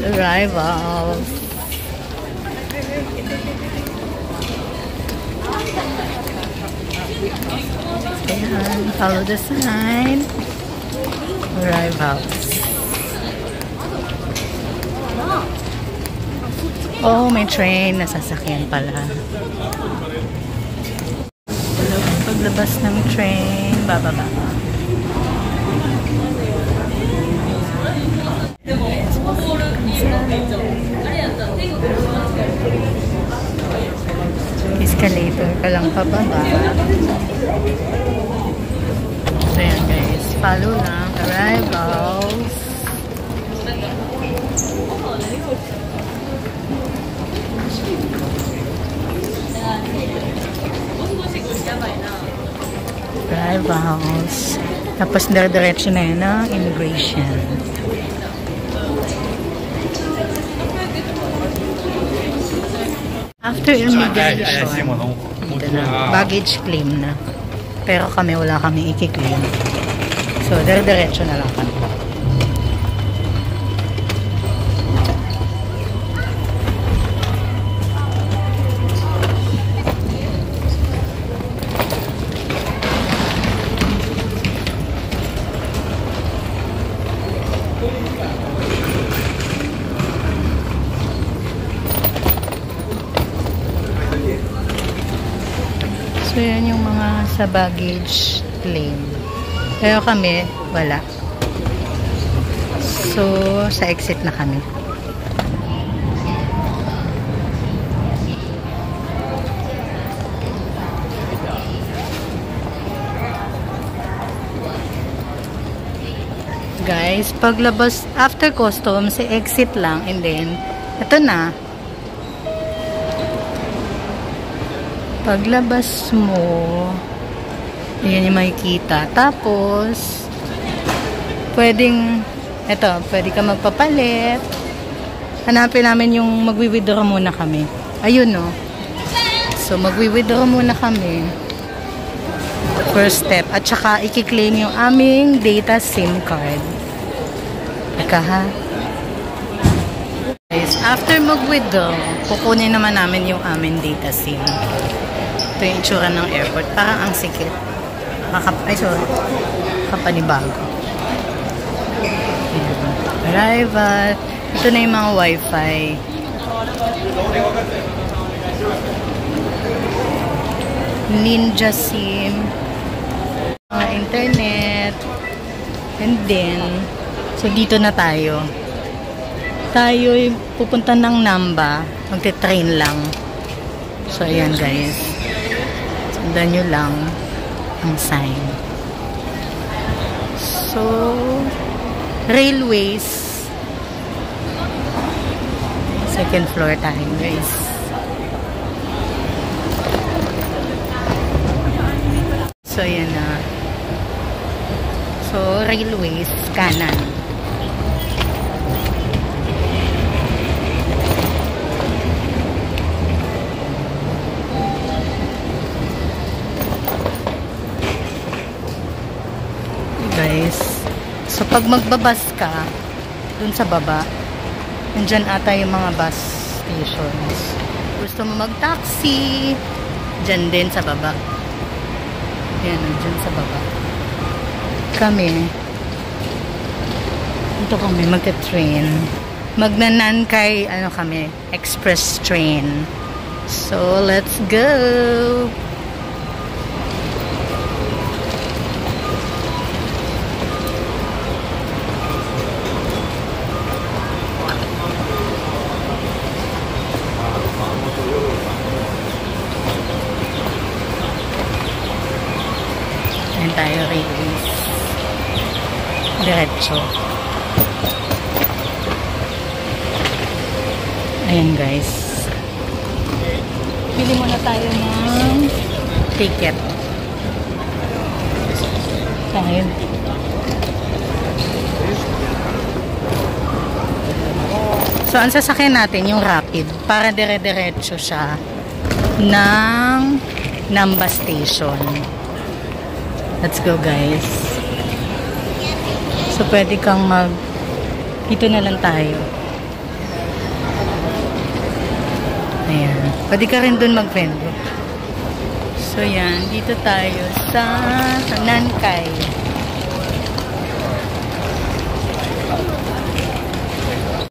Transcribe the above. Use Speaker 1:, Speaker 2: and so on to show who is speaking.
Speaker 1: Arrivals. Ayan, follow the sign. Arrivals. Oh, may train. Nasasakyan pala. Paglabas ng train, bababa. Escalator ka lang pababa. So yan guys, follow lang. Arrivals. Arrivals. Tapos dire-diretso na yun ng immigration. After immigration, ito na, baggage claim na. Pero kami, wala kami i-claim. So, dire-diretso na lang kami. So, yan yung mga sa baggage claim. Pero kami, wala. So, sa exit na kami. Guys, paglabas, after customs, exit lang, and then, ito na. Paglabas mo, yan yung makikita. Tapos, pwedeng, pwede ka magpapalit. Hanapin namin yung magwi-withdraw muna kami. Ayun, no. So, magwi-withdraw muna kami. First step. At saka, i-claim yung aming data SIM card. Ika, ha? Guys, after mag-withdraw, kukunin naman namin yung aming data SIM. Ito yung itsura ng airport. Parang ang sikit. Kapanibago. Arrival. Ito na yung mga wifi. Ninja SIM. Internet. And then, so dito na tayo. Tayo pupunta ng Namba. Magte-train lang. So, ayan guys. Sundan nyo lang ang sign. So, railways. Second floor tayo guys. So, ayan na. So, railways, kanan. Guys, so pag magbabas ka dun sa baba, nandyan ata yung mga bus stations. Gusto mo mag-taxi, dyan din sa baba. Yan, dyan sa baba. Kami, dito kami magka-train. Magnanan kay, kami, express train. So, let's go! Tayo railways. Diretso. Ayan guys. Pili muna tayo ng ticket. Tayo. So, ang sasakyan natin yung rapid para dire-diretso siya ng Namba Station. Let's go guys. So pwede kang dito na lang tayo. Pwede ka rin dun mag-vendo. So, yan. Dito tayo sa Nankay.